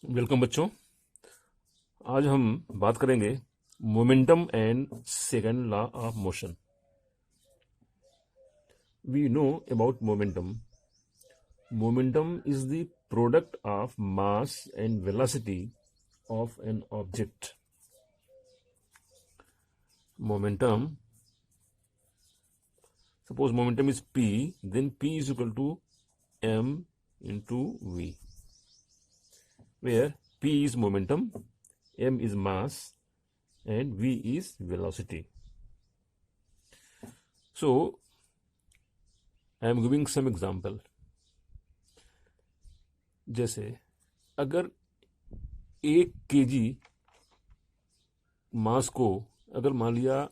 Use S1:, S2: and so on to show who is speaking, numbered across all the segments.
S1: Welcome बच्चों। आज हम बात करेंगे momentum and second law of motion. We know about momentum. Momentum is the product of mass and velocity of an object. Momentum, suppose momentum is p, then p is equal to m into v, where p is momentum, m is mass, and v is velocity. So I am giving some example. जैसे अगर 1 kg मास को अगर मान लिया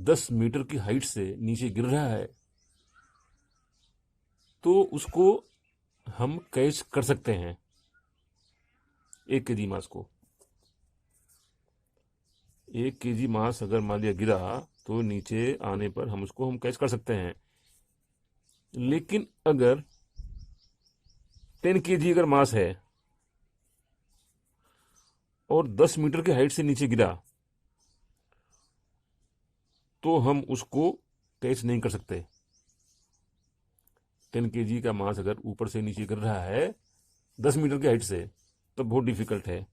S1: 10 metre की height से नीचे गिर रहा है तो उसको हम कैच कर सकते हैं। 1 kg मास को, 1 kg मास अगर मान लिया गिरा तो नीचे आने पर हम उसको कैच कर सकते हैं। लेकिन अगर 10 kg अगर मास है और 10 मीटर की हाइट से नीचे गिरा तो हम उसको कैच नहीं कर सकते। 10 kg का मास अगर ऊपर से नीचे गिर रहा है 10 मीटर की हाइट से तो बहुत डिफिकल्ट है।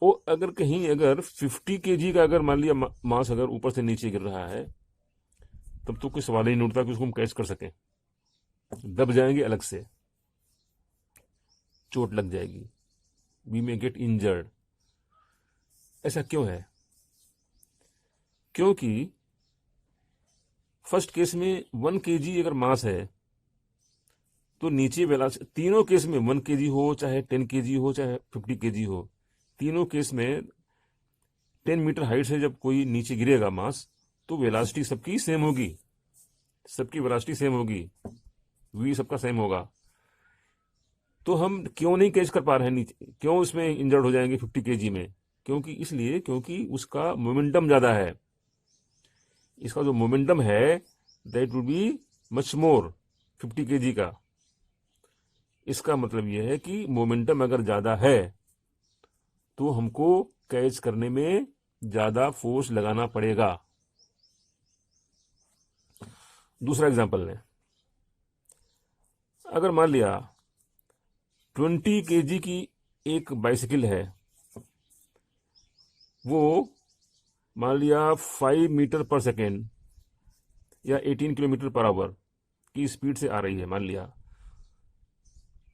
S1: और अगर कहीं अगर 50 kg का अगर मान लिया मास अगर ऊपर से नीचे गिर रहा है तब तो कोई सवाल ही नहीं उठता कि उसको हम कैच कर सकें। दब जाएंगे, अलग से चोट लग जाएगी, वी मे गेट इंजर्ड। ऐसा क्यों है? क्योंकि फर्स्ट केस में 1 kg अगर मास है तो नीचे वेलोसिटी, तीनों केस में 1 kg हो चाहे 10 kg हो चाहे 50 kg हो, तीनों केस में 10 मीटर हाइट से जब कोई नीचे गिरेगा मास तो वेलोसिटी सबकी सेम होगी, सबकी वेलोसिटी सेम होगी, वी सबका सेम होगा। तो हम क्यों नहीं कैच कर पा रहे हैं नीचे, क्यों इसमें इंजर्ड हो जाएंगे 50 kg में? क्योंकि उसका मोमेंटम ज्यादा है। इसका जो मोमेंटम है that would be much more 50 kg का। इसका मतलब यह है कि मोमेंटम अगर ज्यादा है तो हमको कैच करने में ज्यादा फोर्स लगाना पड़ेगा। दूसरा एग्जांपल लें। अगर मान लिया 20 kg की एक बाइसिकल है, वो मान लिया 5 मीटर पर सेकेंड या 18 किलोमीटर पर आवर की स्पीड से आ रही है मान लिया,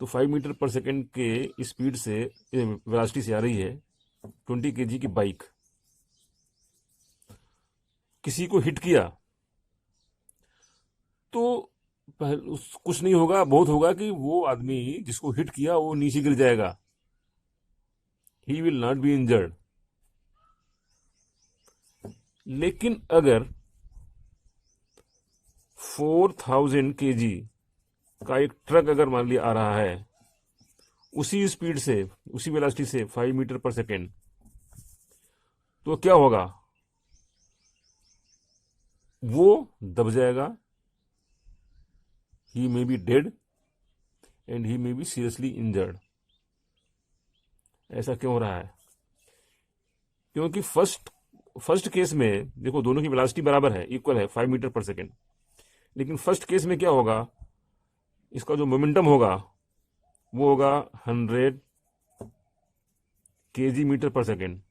S1: तो 5 मीटर पर सेकेंड के स्पीड से वेलोसिटी से आ रही है 20 kg की बाइक। किसी को हिट किया तो कुछ नहीं होगा, बहुत होगा कि वो आदमी जिसको हिट किया वो नीचे गिर जाएगा, he will not be injured. लेकिन अगर 4000 kg का एक ट्रक अगर मान लिया आ रहा है उसी स्पीड से, उसी वेलोसिटी से 5 मीटर पर सेकेंड, तो क्या होगा? वो दब जाएगा, he may be dead and he may be seriously injured। ऐसा क्यों हो रहा है? क्योंकि फर्स्ट केस में देखो दोनों की वेलोसिटी बराबर है, इक्वल है 5 मीटर पर सेकेंड। लेकिन फर्स्ट केस में क्या होगा, इसका जो मोमेंटम होगा वो होगा 100 kg मीटर पर सेकेंड।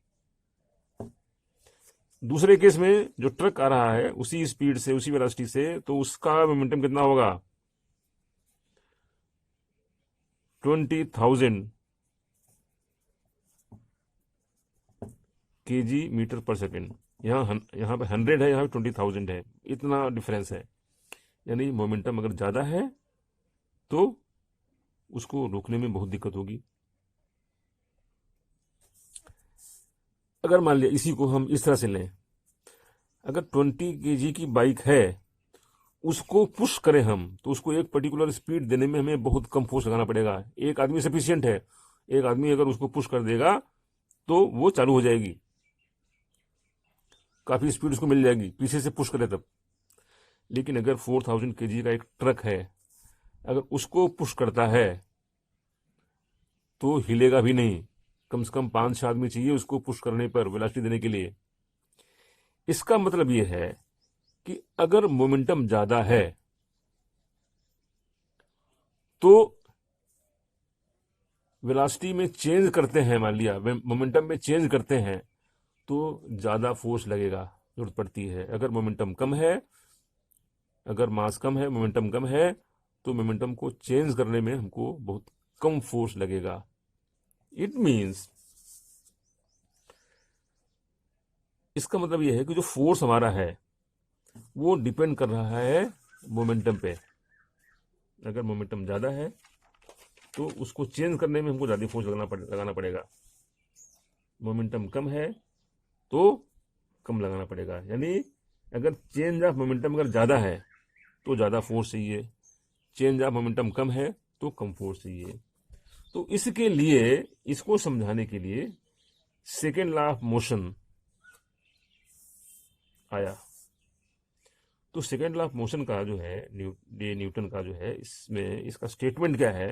S1: दूसरे केस में जो ट्रक आ रहा है उसी स्पीड से, उसी वेलोसिटी से, तो उसका मोमेंटम कितना होगा? 20,000 kg मीटर पर सेकेंड। यहाँ पे 100 है, यहाँ पे 20,000 है, इतना डिफरेंस है। यानी मोमेंटम अगर ज्यादा है तो उसको रोकने में बहुत दिक्कत होगी। अगर मान लिया इसी को हम इस तरह से लें, अगर 20 kg की बाइक है उसको पुश करें हम तो उसको एक पर्टिकुलर स्पीड देने में हमें बहुत कम फोर्स लगाना पड़ेगा। एक आदमी सफिशियंट है, एक आदमी अगर उसको पुश कर देगा तो वो चालू हो जाएगी, काफी स्पीड उसको मिल जाएगी, पीछे से पुश करे तब। लेकिन अगर 4000 kg का एक ट्रक है, अगर उसको पुश करता है तो हिलेगा भी नहीं। कम से कम 5-6 आदमी चाहिए उसको पुश करने पर, वेलोसिटी देने के लिए। इसका मतलब यह है कि अगर मोमेंटम ज्यादा है तो वेलोसिटी में चेंज करते हैं, मान लिया मोमेंटम में चेंज करते हैं तो ज्यादा फोर्स लगेगा, जरूरत पड़ती है। अगर मोमेंटम कम है, अगर मास कम है, मोमेंटम कम है, तो मोमेंटम को चेंज करने में हमको बहुत कम फोर्स लगेगा। इट मीन्स, इसका मतलब यह है कि जो फोर्स हमारा है वो डिपेंड कर रहा है मोमेंटम पे। अगर मोमेंटम ज्यादा है तो उसको चेंज करने में हमको ज्यादा फोर्स लगाना पड़ेगा। मोमेंटम कम है तो कम लगाना पड़ेगा। यानी अगर चेंज ऑफ मोमेंटम अगर ज्यादा है तो ज्यादा फोर्स चाहिए, चेंज ऑफ मोमेंटम कम है तो कम फोर्स चाहिए। तो इसके लिए, इसको समझाने के लिए सेकेंड लॉ ऑफ मोशन आया। तो सेकेंड लॉ ऑफ मोशन का जो है, न्यूटन का जो है, इसमें इसका स्टेटमेंट क्या है?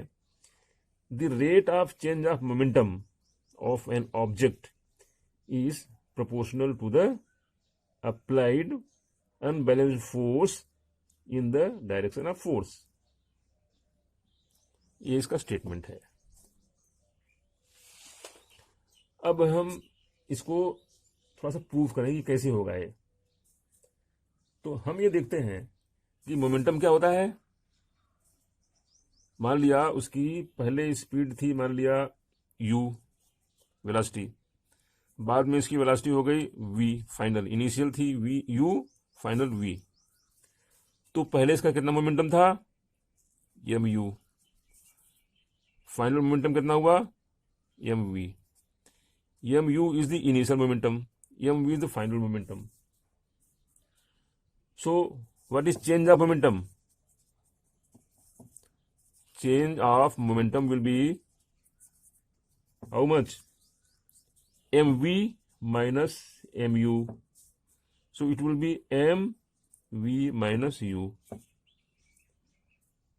S1: The rate of change of momentum of an object is proportional to the applied unbalanced force in the direction of force। ये इसका स्टेटमेंट है। अब हम इसको थोड़ा सा प्रूव करें कि कैसे होगा ये। तो हम ये देखते हैं कि मोमेंटम क्या होता है। मान लिया उसकी पहले स्पीड थी, मान लिया u वेलोसिटी, बाद में इसकी वेलोसिटी हो गई v फाइनल। इनिशियल थी v u, फाइनल v। तो पहले इसका कितना मोमेंटम था? mu। फाइनल मोमेंटम कितना हुआ? mv। mu is the initial momentum, mv is the final momentum. So what is change of momentum? Change of momentum will be how much? mv minus mu, so it will be mv minus u।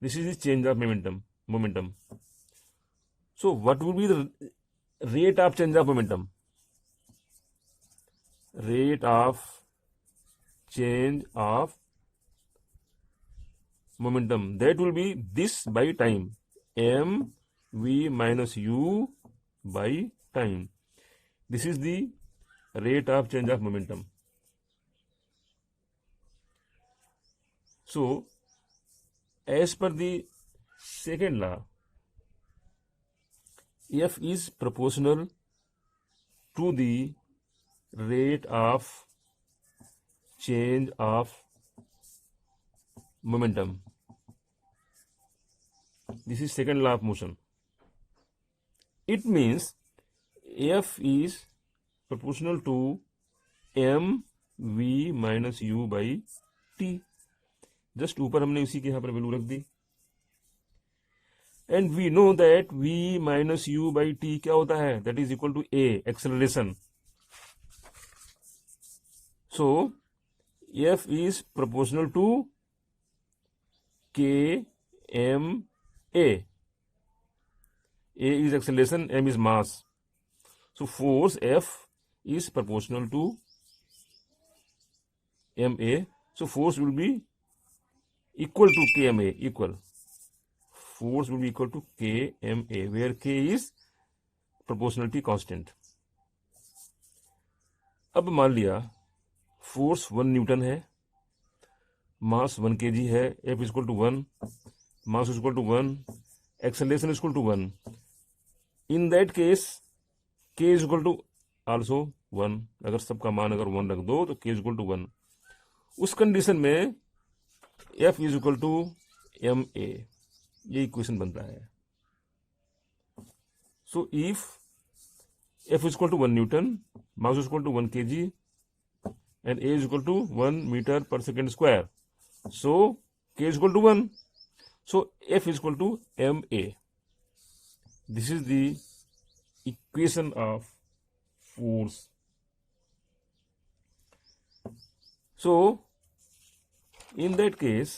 S1: this is the change of momentum। so what will be the rate of change of momentum? rate of change of momentum, that will be this by time, mv minus u by time। This is the rate of change of momentum। So, as per the second law, F is proportional to the rate of change of momentum। This is second law of motion। It means F is proportional to mv minus u by t। Just ऊपर हमने इसी के यहां पर value रख दी। And we know that v minus u by t क्या होता है? That is equal to a, acceleration. So F is proportional to k m a। a is acceleration, m is mass। So force F is proportional to ma। So force will be equal to kma, equal। Force will be equal to kma, where k is proportionality constant। अब मान लिया force 1 newton है, mass 1 kg है, F equal to 1, mass equal to 1, acceleration equal to 1। In that case k is equal to also 1। अगर सबका मान अगर 1 रख दो तो k इज इक्वल टू 1। उस कंडीशन में F is equal to ma, ये इक्वेशन बनता है। So if F is equal to 1 newton, mass is equal to 1 kg and a is equal to 1 metre per second square, so k is equal to 1। So F is equal to ma। This is the equation of force। So in that case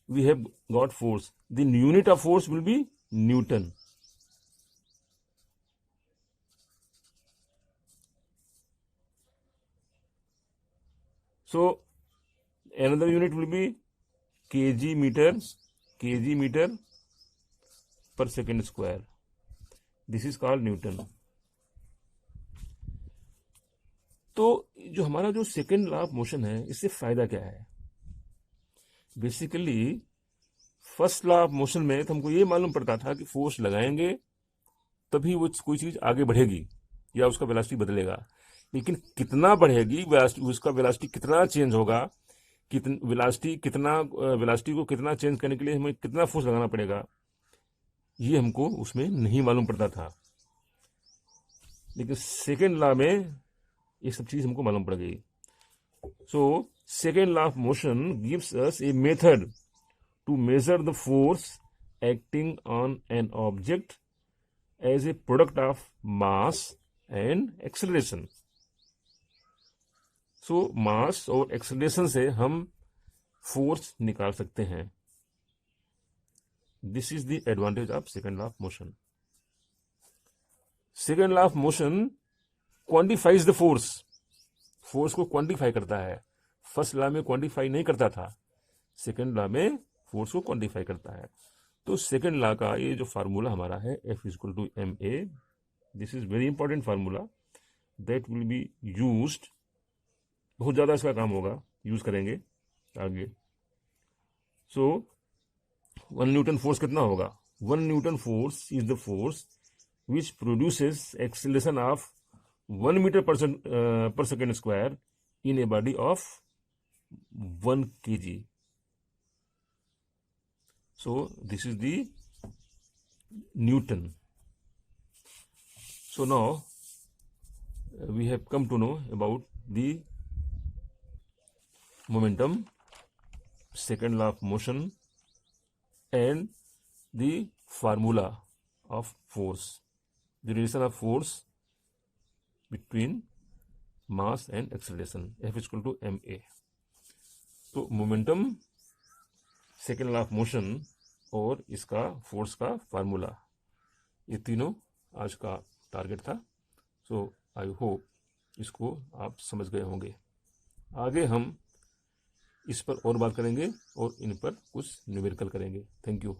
S1: we have got force, the unit of force will be Newton। So another unit will be kg meter per second square. This is called Newton. तो जो हमारा जो second law of motion है, इससे फायदा क्या है? Basically first law of motion में तो हमको ये मालूम पड़ता था कि फोर्स लगाएंगे तभी वो कोई चीज आगे बढ़ेगी या उसका वेलोसिटी बदलेगा, लेकिन कितना बढ़ेगी, उसका वेलोसिटी कितना चेंज होगा, वेलोसिटी को कितना चेंज करने के लिए हमें कितना फोर्स लगाना पड़ेगा, ये हमको उसमें नहीं मालूम पड़ता था। लेकिन सेकेंड लॉ में ये सब चीज हमको मालूम पड़ गई। So second law of motion gives us a method to measure the force acting on an object as a product of mass and acceleration. So mass और एक्सेलरेशन से हम फोर्स निकाल सकते हैं। This is the advantage of second law of motion. Second law of motion quantifies the force, force को quantify करता है। First law में क्वांटिफाई नहीं करता था, सेकेंड लॉ में फोर्स को क्वांटिफाई करता है। तो सेकेंड लॉ का ये जो फार्मूला हमारा है F equal to ma, this is very important formula that will be used, बहुत ज्यादा इसका काम होगा, यूज करेंगे आगे। सो 1 न्यूटन फोर्स कितना होगा? 1 Newton force is the force which produces acceleration of 1 meter per second square in a body of 1 kg. So this is the Newton. So now we have come to know about the momentum, second law of motion, and the formula of force, the relation of force between mass and acceleration, F is equal to ma. तो momentum, second law of motion और इसका force का formula, ये तीनों आज का target था। सो I hope इसको आप समझ गए होंगे। आगे हम इस पर और बात करेंगे और इन पर कुछ न्यूमेरिकल करेंगे। Thank you.